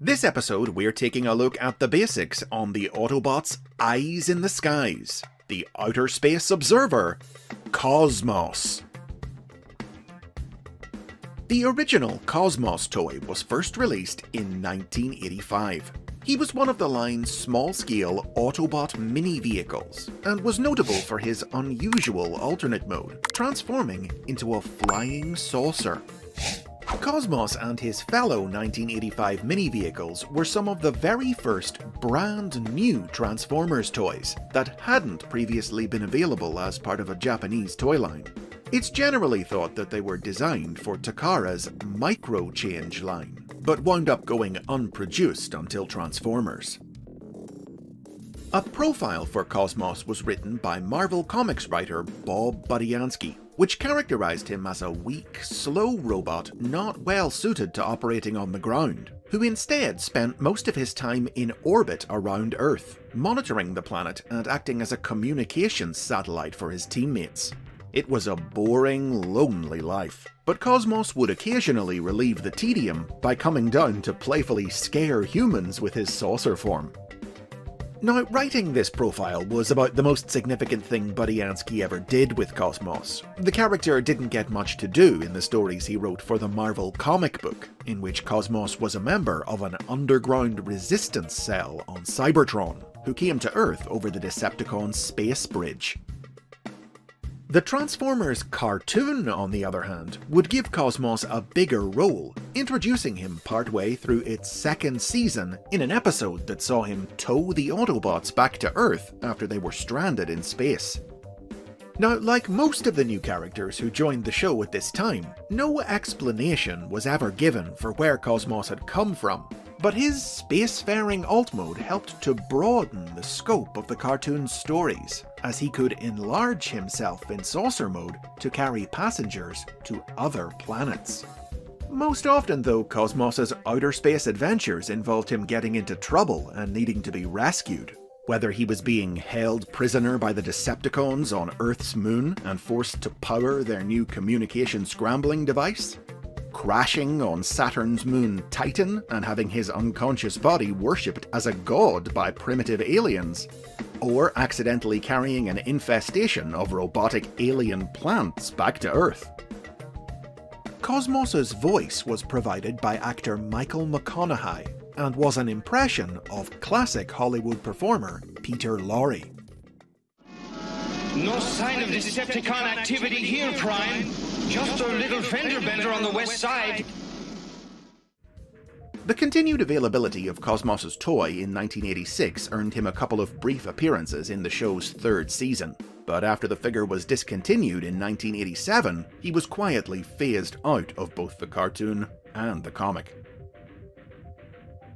This episode, we're taking a look at the basics on the Autobots' eyes in the skies, the outer space observer, Cosmos. The original Cosmos toy was first released in 1985. He was one of the line's small-scale Autobot mini-vehicles, and was notable for his unusual alternate mode, transforming into a flying saucer. Cosmos and his fellow 1985 mini-vehicles were some of the very first brand new Transformers toys that hadn't previously been available as part of a Japanese toy line. It's generally thought that they were designed for Takara's Micro Change line, but wound up going unproduced until Transformers. A profile for Cosmos was written by Marvel Comics writer Bob Budiansky, which characterized him as a weak, slow robot not well suited to operating on the ground, who instead spent most of his time in orbit around Earth, monitoring the planet and acting as a communications satellite for his teammates. It was a boring, lonely life, but Cosmos would occasionally relieve the tedium by coming down to playfully scare humans with his saucer form. Now, writing this profile was about the most significant thing Budiansky ever did with Cosmos. The character didn't get much to do in the stories he wrote for the Marvel comic book, in which Cosmos was a member of an underground resistance cell on Cybertron, who came to Earth over the Decepticon space bridge. The Transformers cartoon, on the other hand, would give Cosmos a bigger role, introducing him partway through its second season in an episode that saw him tow the Autobots back to Earth after they were stranded in space. Now, like most of the new characters who joined the show at this time, no explanation was ever given for where Cosmos had come from, but his spacefaring alt mode helped to broaden the scope of the cartoon's stories, as he could enlarge himself in saucer mode to carry passengers to other planets. Most often though, Cosmos's outer space adventures involved him getting into trouble and needing to be rescued. Whether he was being held prisoner by the Decepticons on Earth's moon and forced to power their new communication scrambling device, crashing on Saturn's moon Titan and having his unconscious body worshipped as a god by primitive aliens, or accidentally carrying an infestation of robotic alien plants back to Earth. Cosmos's voice was provided by actor Michael McConaughey, and was an impression of classic Hollywood performer Peter Lorre. No sign of Decepticon activity here, Prime. Just a little fender bender on the west side. The continued availability of Cosmos's toy in 1986 earned him a couple of brief appearances in the show's third season, but after the figure was discontinued in 1987, he was quietly phased out of both the cartoon and the comic.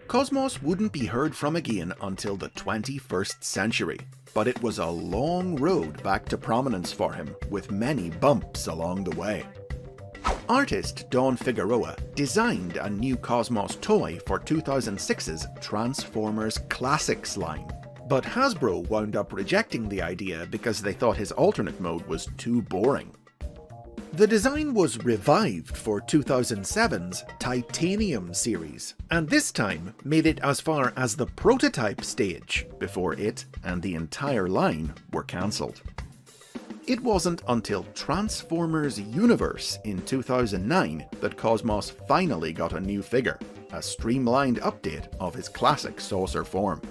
Cosmos wouldn't be heard from again until the 21st century, but it was a long road back to prominence for him, with many bumps along the way. Artist Don Figueroa designed a new Cosmos toy for 2006's Transformers Classics line, but Hasbro wound up rejecting the idea because they thought his alternate mode was too boring. The design was revived for 2007's Titanium series, and this time made it as far as the prototype stage before it and the entire line were cancelled. It wasn't until Transformers Universe in 2009 that Cosmos finally got a new figure, a streamlined update of his classic saucer form.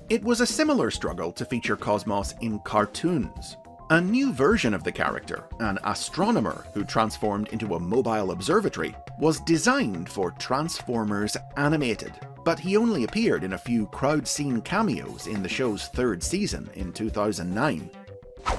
It was a similar struggle to feature Cosmos in cartoons. A new version of the character, an astronomer who transformed into a mobile observatory, was designed for Transformers Animated, but he only appeared in a few crowd-scene cameos in the show's third season in 2009.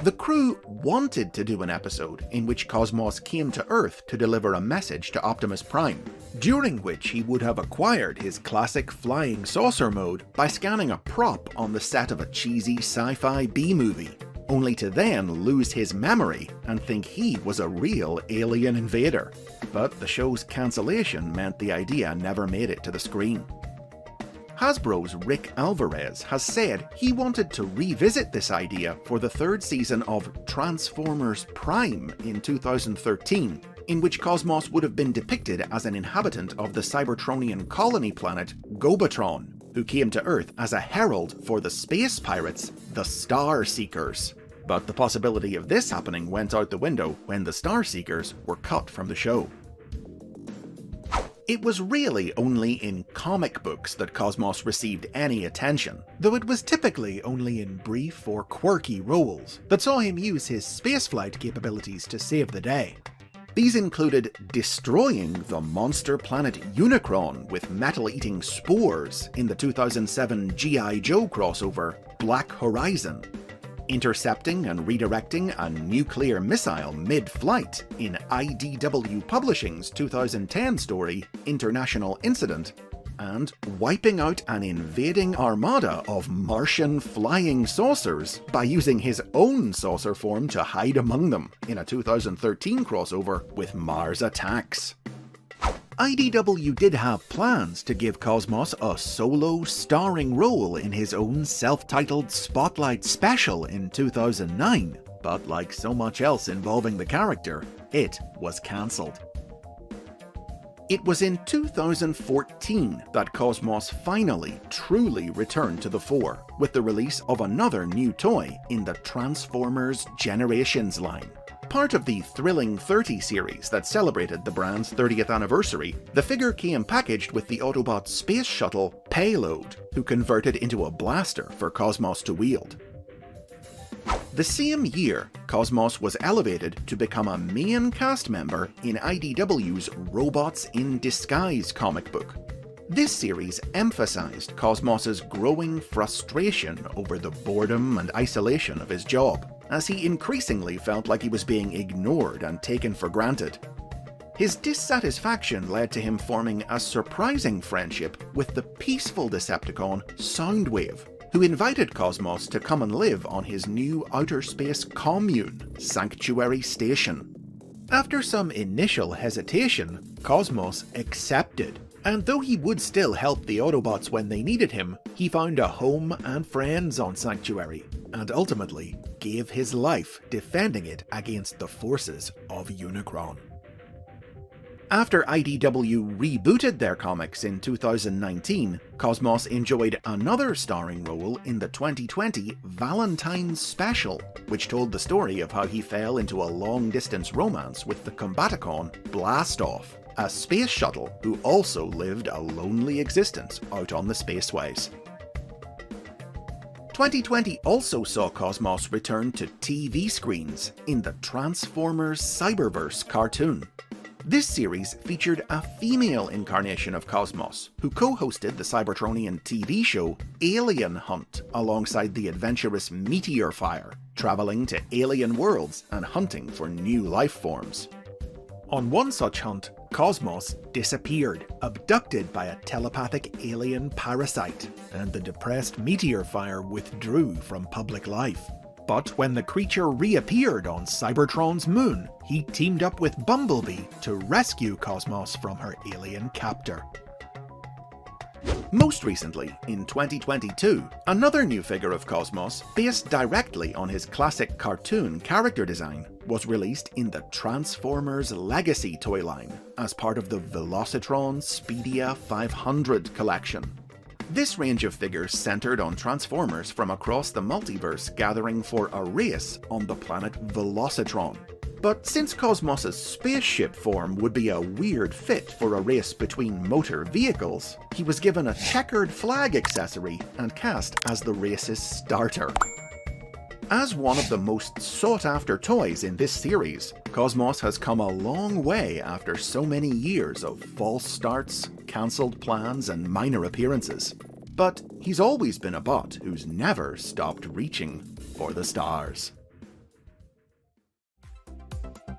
The crew wanted to do an episode in which Cosmos came to Earth to deliver a message to Optimus Prime, during which he would have acquired his classic flying saucer mode by scanning a prop on the set of a cheesy sci-fi B-movie, only to then lose his memory and think he was a real alien invader. But the show's cancellation meant the idea never made it to the screen. Hasbro's Rick Alvarez has said he wanted to revisit this idea for the third season of Transformers Prime in 2013, in which Cosmos would have been depicted as an inhabitant of the Cybertronian colony planet Gobatron, who came to Earth as a herald for the space pirates, the Star Seekers. But the possibility of this happening went out the window when the Star Seekers were cut from the show. It was really only in comic books that Cosmos received any attention, though it was typically only in brief or quirky roles that saw him use his spaceflight capabilities to save the day. These included destroying the monster planet Unicron with metal-eating spores in the 2007 G.I. Joe crossover Black Horizon, intercepting and redirecting a nuclear missile mid-flight in IDW Publishing's 2010 story International Incident, and wiping out an invading armada of Martian flying saucers by using his own saucer form to hide among them in a 2013 crossover with Mars Attacks. IDW did have plans to give Cosmos a solo starring role in his own self-titled Spotlight special in 2009, but like so much else involving the character, it was cancelled. It was in 2014 that Cosmos finally truly returned to the fore with the release of another new toy in the Transformers Generations line. Part of the Thrilling 30 series that celebrated the brand's 30th anniversary, the figure came packaged with the Autobot space shuttle Payload, who converted into a blaster for Cosmos to wield. The same year, Cosmos was elevated to become a main cast member in IDW's Robots in Disguise comic book. This series emphasized Cosmos's growing frustration over the boredom and isolation of his job, as he increasingly felt like he was being ignored and taken for granted. His dissatisfaction led to him forming a surprising friendship with the peaceful Decepticon Soundwave, who invited Cosmos to come and live on his new outer space commune, Sanctuary Station. After some initial hesitation, Cosmos accepted, and though he would still help the Autobots when they needed him, he found a home and friends on Sanctuary, and ultimately gave his life defending it against the forces of Unicron. After IDW rebooted their comics in 2019, Cosmos enjoyed another starring role in the 2020 Valentine's Special, which told the story of how he fell into a long-distance romance with the Combaticon Blastoff, a space shuttle who also lived a lonely existence out on the spaceways. 2020 also saw Cosmos return to TV screens in the Transformers Cyberverse cartoon. This series featured a female incarnation of Cosmos, who co-hosted the Cybertronian TV show Alien Hunt alongside the adventurous Meteor Fire, travelling to alien worlds and hunting for new life forms. On one such hunt, Cosmos disappeared, abducted by a telepathic alien parasite, and the depressed Meteor Fire withdrew from public life. But when the creature reappeared on Cybertron's moon, he teamed up with Bumblebee to rescue Cosmos from her alien captor. Most recently, in 2022, another new figure of Cosmos, based directly on his classic cartoon character design, was released in the Transformers Legacy toy line as part of the Velocitron Speedia 500 collection. This range of figures centered on Transformers from across the multiverse gathering for a race on the planet Velocitron. But since Cosmos' spaceship form would be a weird fit for a race between motor vehicles, he was given a checkered flag accessory and cast as the race's starter. As one of the most sought-after toys in this series, Cosmos has come a long way after so many years of false starts, cancelled plans, and minor appearances. But he's always been a bot who's never stopped reaching for the stars.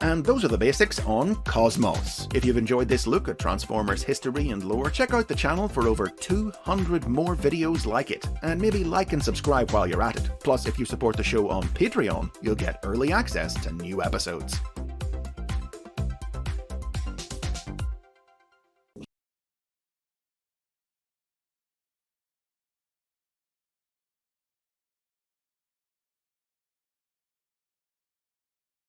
And those are the basics on Cosmos. If you've enjoyed this look at Transformers history and lore, check out the channel for over 200 more videos like it, and maybe like and subscribe while you're at it. Plus, if you support the show on Patreon, you'll get early access to new episodes.